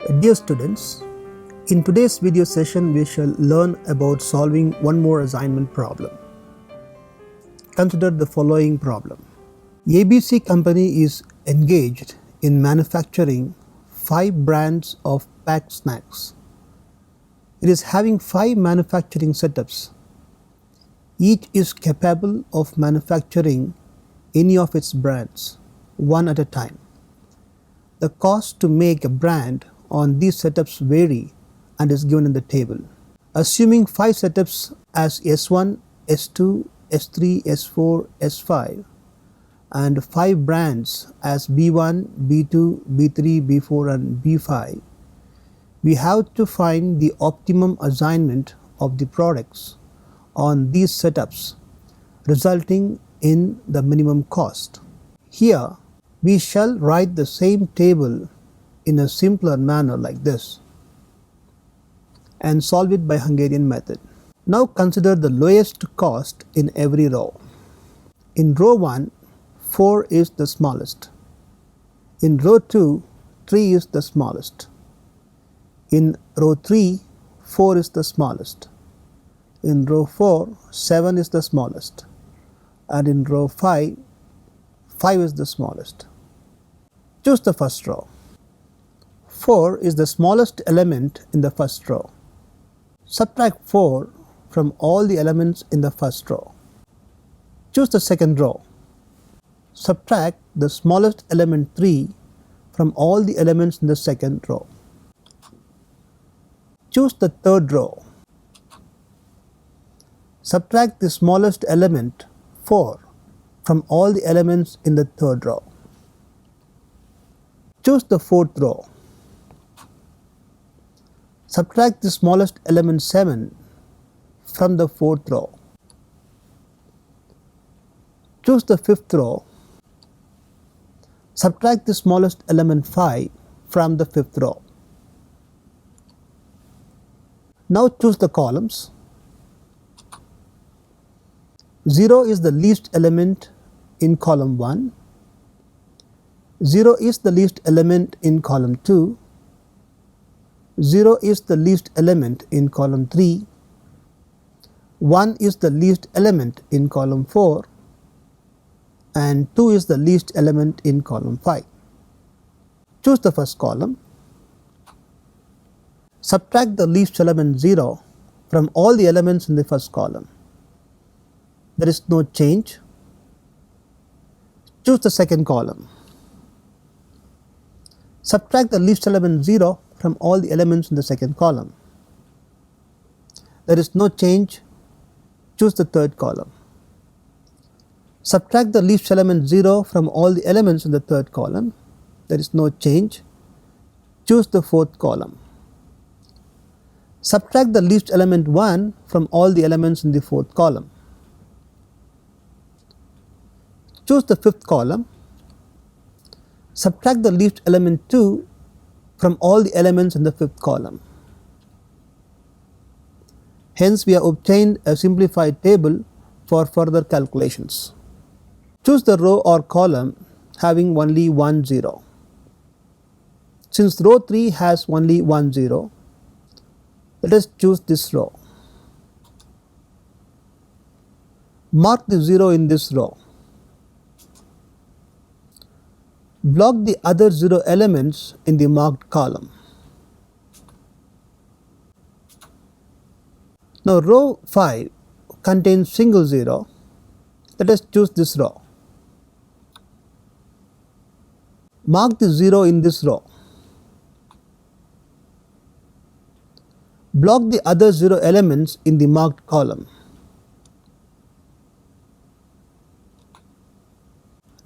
Dear students, in today's video session we shall learn about solving one more assignment problem. Consider the following problem. ABC company is engaged in manufacturing 5 brands of packed snacks. It is having 5 manufacturing setups. Each is capable of manufacturing any of its brands, one at a time. The cost to make a brand on these setups vary and is given in the table. Assuming 5 setups as S1, S2, S3, S4, S5 and 5 brands as B1, B2, B3, B4 and B5, we have to find the optimum assignment of the products on these setups resulting in the minimum cost. Here we shall write the same table in a simpler manner like this and solve it by Hungarian method. Now consider the lowest cost in every row. In row 1, 4 is the smallest. In row 2, 3 is the smallest. In row 3, 4 is the smallest. In row 4, 7 is the smallest. And in row 5, 5 is the smallest. Choose the first row. 4 is the smallest element in the first row. Subtract 4 from all the elements in the first row. Choose the second row. Subtract the smallest element 3 from all the elements in the second row. Choose the third row. Subtract the smallest element 4 from all the elements in the third row. Choose the fourth row. Subtract the smallest element 7 from the fourth row. Choose the fifth row. Subtract the smallest element 5 from the fifth row. Now choose the columns. 0 is the least element in column 1. 0 is the least element in column 2. 0 is the least element in column 3. 1 is the least element in column 4. And 2 is the least element in column 5. Choose the first column. Subtract the least element 0 from all the elements in the first column. There is no change. Choose the second column. Subtract the least element 0 from all the elements in the second column. There is no change. Choose the third column. Subtract the least element 0 from all the elements in the third column. There is no change. Choose the fourth column. Subtract the least element 1 from all the elements in the fourth column. Choose the fifth column. Subtract the least element 2 from all the elements in the fifth column. Hence we have obtained a simplified table for further calculations. Choose the row or column having only one 0. Since row 3 has only one 0, let us choose this row. Mark the 0 in this row. Block the other 0 elements in the marked column. Now row 5 contains single 0. Let us choose this row. Mark the 0 in this row. Block the other 0 elements in the marked column.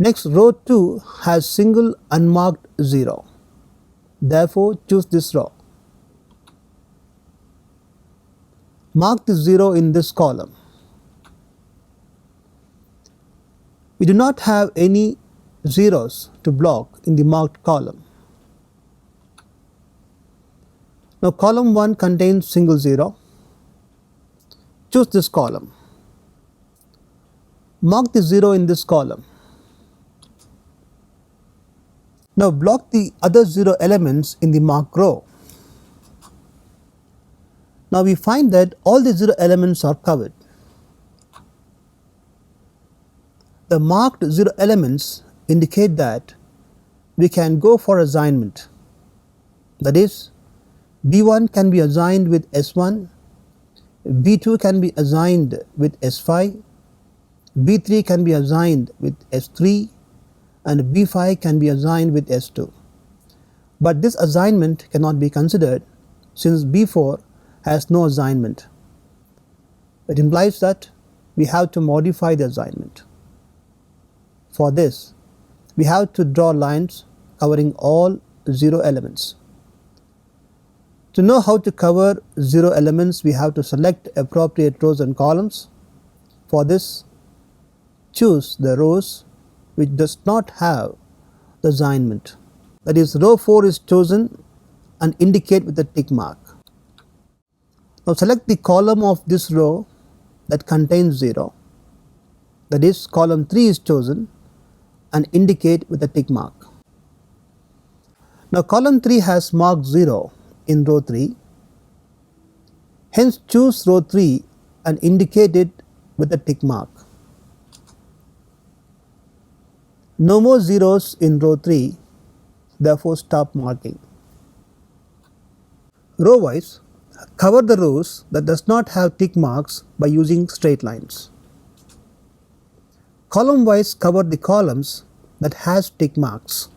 Next, row 2 has single unmarked 0. Therefore, choose this row. Mark the 0 in this column. We do not have any zeros to block in the marked column. Now column 1 contains single 0. Choose this column. Mark the 0 in this column. Now block the other 0 elements in the marked row. Now we find that all the 0 elements are covered. The marked 0 elements indicate that we can go for assignment. That is, B1 can be assigned with S1, B2 can be assigned with S5, B3 can be assigned with S3, and B5 can be assigned with S2. But this assignment cannot be considered since B4 has no assignment. It implies that we have to modify the assignment. For this, we have to draw lines covering all 0 elements. To know how to cover 0 elements, we have to select appropriate rows and columns. For this, choose the rows which does not have the assignment. That is, row 4 is chosen and indicate with a tick mark. Now select the column of this row that contains 0. That is, column 3 is chosen and indicate with a tick mark. Now column 3 has marked 0 in row 3. Hence choose row 3 and indicate it with a tick mark. No more zeros in row 3, therefore stop marking. Row wise, cover the rows that does not have tick marks by using straight lines. Column wise, cover the columns that has tick marks.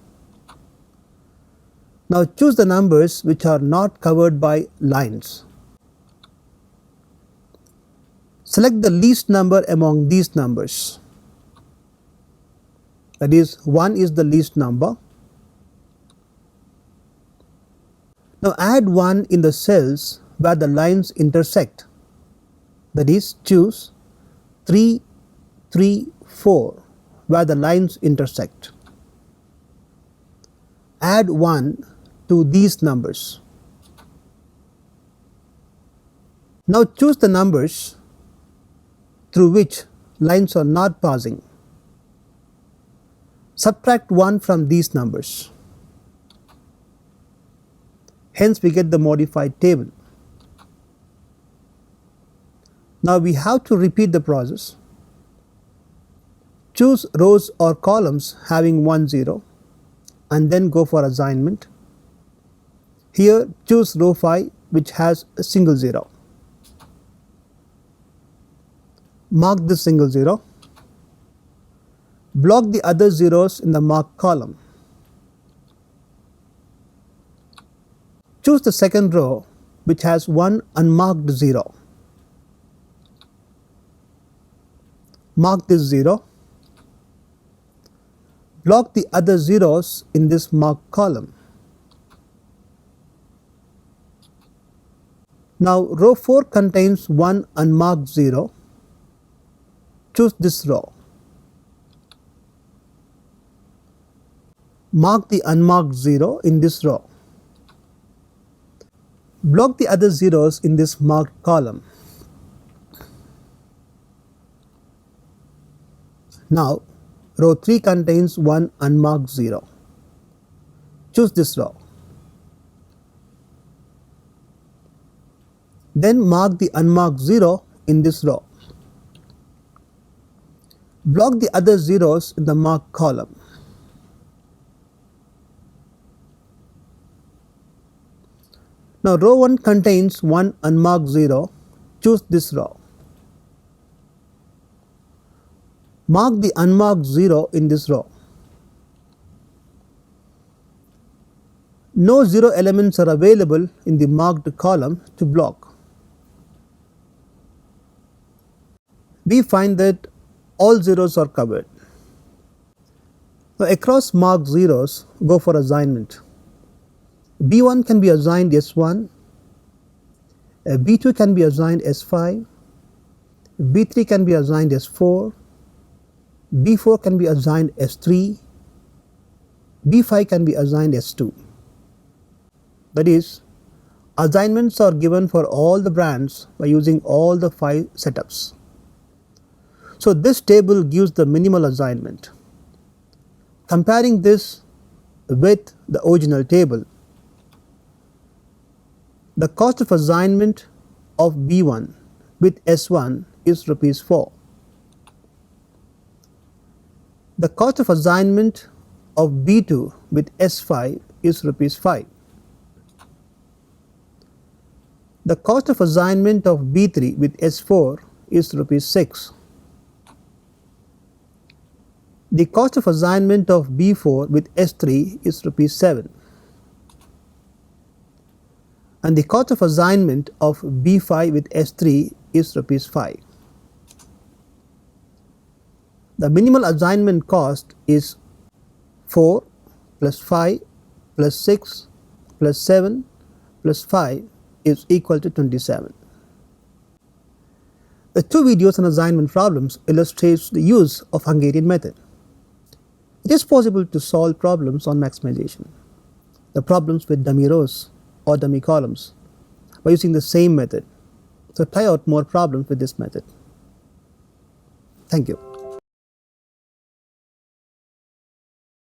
Now choose the numbers which are not covered by lines. Select the least number among these numbers. That is, 1 is the least number. Now add 1 in the cells where the lines intersect. That is, choose 3, 3, 4 where the lines intersect. Add 1 to these numbers. Now choose the numbers through which lines are not passing. Subtract 1 from these numbers. Hence we get the modified table. Now we have to repeat the process. Choose rows or columns having 1 0 and then go for assignment. Here choose row 5 which has a single 0. Mark this single 0. Block the other zeros in the marked column. Choose the second row which has one unmarked 0. Mark this 0. Block the other zeros in this marked column. Now row 4 contains one unmarked 0. Choose this row. Mark the unmarked 0 in this row. Block the other zeros in this marked column. Now row 3 contains one unmarked 0. Choose this row. Then mark the unmarked 0 in this row. Block the other zeros in the marked column. Now row 1 contains one unmarked 0. Choose this row. Mark the unmarked 0 in this row. No 0 elements are available in the marked column to block. We find that all zeros are covered. Now across marked zeros, go for assignment. B1 can be assigned S1, B2 can be assigned S5, B3 can be assigned S4, B4 can be assigned S3, B5 can be assigned S2. That is, assignments are given for all the brands by using all the 5 setups. So this table gives the minimal assignment. Comparing this with the original table, the cost of assignment of B1 with S1 is rupees 4. The cost of assignment of B2 with S5 is rupees 5. The cost of assignment of B3 with S4 is rupees 6. The cost of assignment of B4 with S3 is rupees 7. And the cost of assignment of B5 with S3 is rupees 5. The minimal assignment cost is 4 plus 5 plus 6 plus 7 plus 5 is equal to 27. The two videos on assignment problems illustrates the use of Hungarian method. It is possible to solve problems on maximization, the problems with dummy rows or dummy columns, by using the same method. So try out more problems with this method. Thank you.